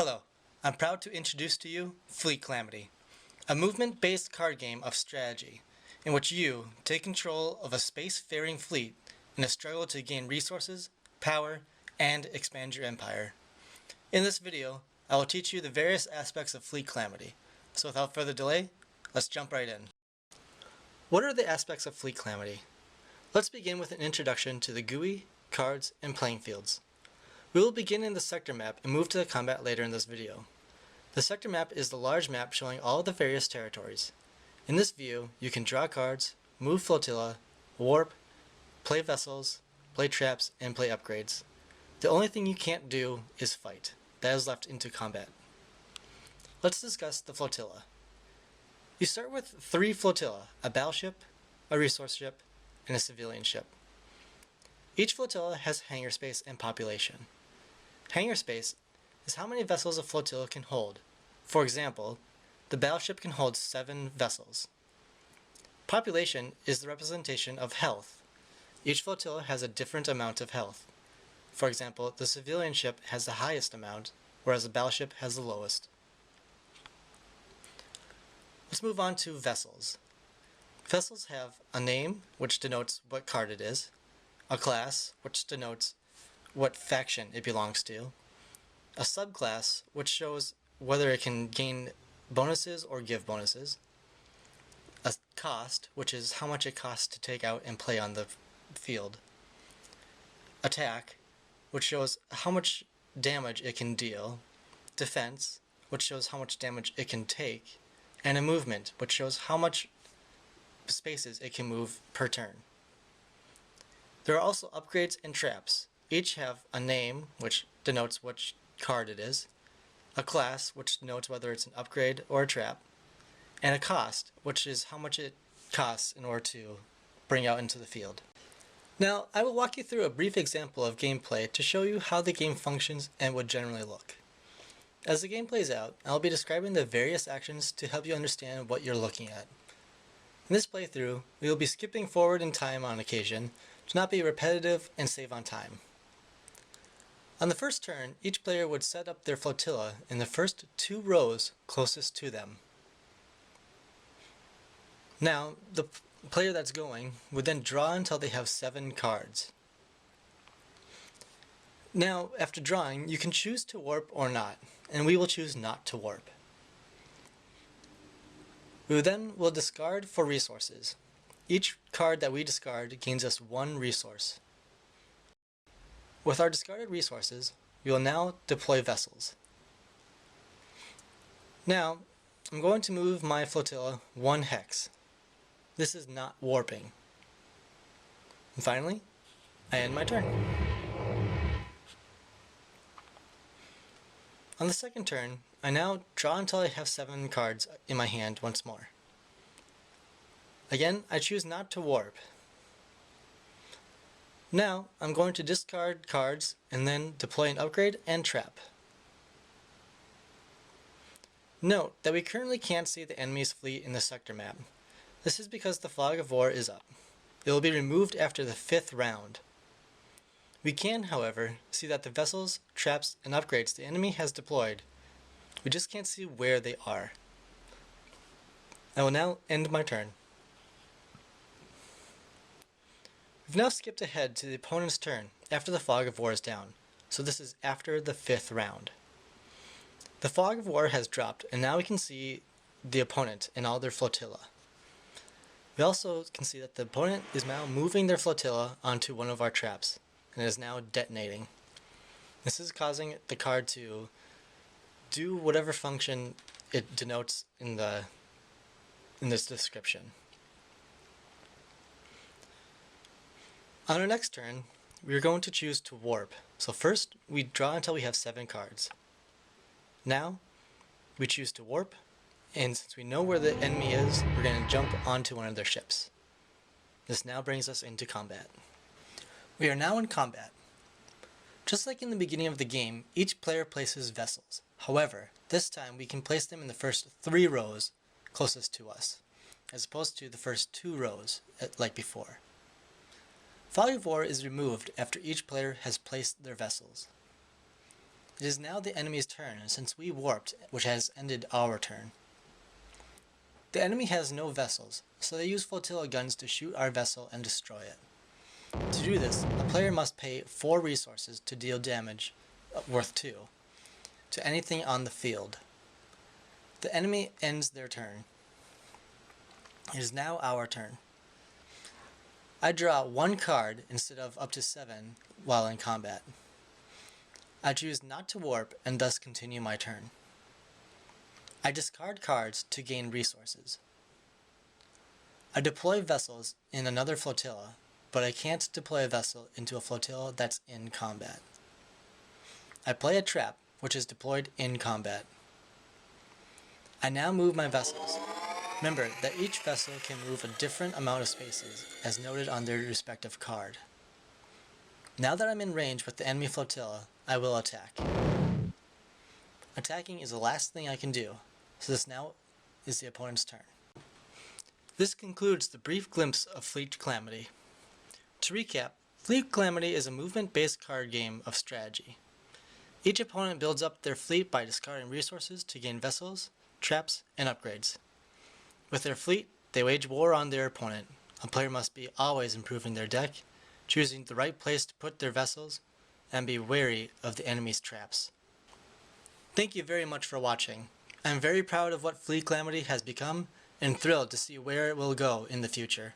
Hello, I'm proud to introduce to you Fleet Calamity, a movement-based card game of strategy in which you take control of a space-faring fleet in a struggle to gain resources, power, and expand your empire. In this video, I will teach you the various aspects of Fleet Calamity, so without further delay, let's jump right in. What are the aspects of Fleet Calamity? Let's begin with an introduction to the GUI, cards, and playing fields. We will begin in the sector map and move to the combat later in this video. The sector map is the large map showing all the various territories. In this view, you can draw cards, move flotilla, warp, play vessels, play traps, and play upgrades. The only thing you can't do is fight. That is left into combat. Let's discuss the flotilla. You start with 3 flotilla, a battleship, a resource ship, and a civilian ship. Each flotilla has hangar space and population. Hangar space is how many vessels a flotilla can hold. For example, the battleship can hold 7 vessels. Population is the representation of health. Each flotilla has a different amount of health. For example, the civilian ship has the highest amount, whereas the battleship has the lowest. Let's move on to vessels. Vessels have a name, which denotes what card it is, a class, which denotes what faction it belongs to, a subclass, which shows whether it can gain bonuses or give bonuses, a cost, which is how much it costs to take out and play on the field, attack, which shows how much damage it can deal, defense, which shows how much damage it can take, and a movement, which shows how much spaces it can move per turn. There are also upgrades and traps. Each have a name, which denotes which card it is, a class, which denotes whether it's an upgrade or a trap, and a cost, which is how much it costs in order to bring out into the field. Now, I will walk you through a brief example of gameplay to show you how the game functions and would generally look. As the game plays out, I will be describing the various actions to help you understand what you're looking at. In this playthrough, we will be skipping forward in time on occasion to not be repetitive and save on time. On the first turn, each player would set up their flotilla in the first 2 rows closest to them. Now, the player that's going would then draw until they have 7 cards. Now, after drawing, you can choose to warp or not, and we will choose not to warp. We then will discard for resources. Each card that we discard gains us 1 resource. With our discarded resources, we will now deploy vessels. Now, I'm going to move my flotilla 1 hex. This is not warping. And finally, I end my turn. On the second turn, I now draw until I have 7 cards in my hand once more. Again, I choose not to warp. Now, I'm going to discard cards and then deploy an upgrade and trap. Note that we currently can't see the enemy's fleet in the sector map. This is because the flag of war is up. It will be removed after the 5th round. We can, however, see that the vessels, traps, and upgrades the enemy has deployed. We just can't see where they are. I will now end my turn. We've now skipped ahead to the opponent's turn after the fog of war is down, so this is after the 5th round. The fog of war has dropped, and now we can see the opponent and all their flotilla. We also can see that the opponent is now moving their flotilla onto one of our traps, and is now detonating. This is causing the card to do whatever function it denotes in this description. On our next turn, we are going to choose to warp. So first, we draw until we have 7 cards. Now, we choose to warp, and since we know where the enemy is, we're going to jump onto one of their ships. This now brings us into combat. We are now in combat. Just like in the beginning of the game, each player places vessels. However, this time we can place them in the first 3 rows closest to us, as opposed to the first 2 rows like before. Fog of War is removed after each player has placed their vessels. It is now the enemy's turn since we warped, which has ended our turn. The enemy has no vessels, so they use flotilla guns to shoot our vessel and destroy it. To do this, a player must pay 4 resources to deal damage, worth 2, to anything on the field. The enemy ends their turn. It is now our turn. I draw 1 card instead of up to 7 while in combat. I choose not to warp and thus continue my turn. I discard cards to gain resources. I deploy vessels in another flotilla, but I can't deploy a vessel into a flotilla that's in combat. I play a trap, which is deployed in combat. I now move my vessels. Remember that each vessel can move a different amount of spaces, as noted on their respective card. Now that I'm in range with the enemy flotilla, I will attack. Attacking is the last thing I can do, so this now is the opponent's turn. This concludes the brief glimpse of Fleet Calamity. To recap, Fleet Calamity is a movement-based card game of strategy. Each opponent builds up their fleet by discarding resources to gain vessels, traps, and upgrades. With their fleet, they wage war on their opponent. A player must be always improving their deck, choosing the right place to put their vessels, and be wary of the enemy's traps. Thank you very much for watching. I am very proud of what Fleet Calamity has become and thrilled to see where it will go in the future.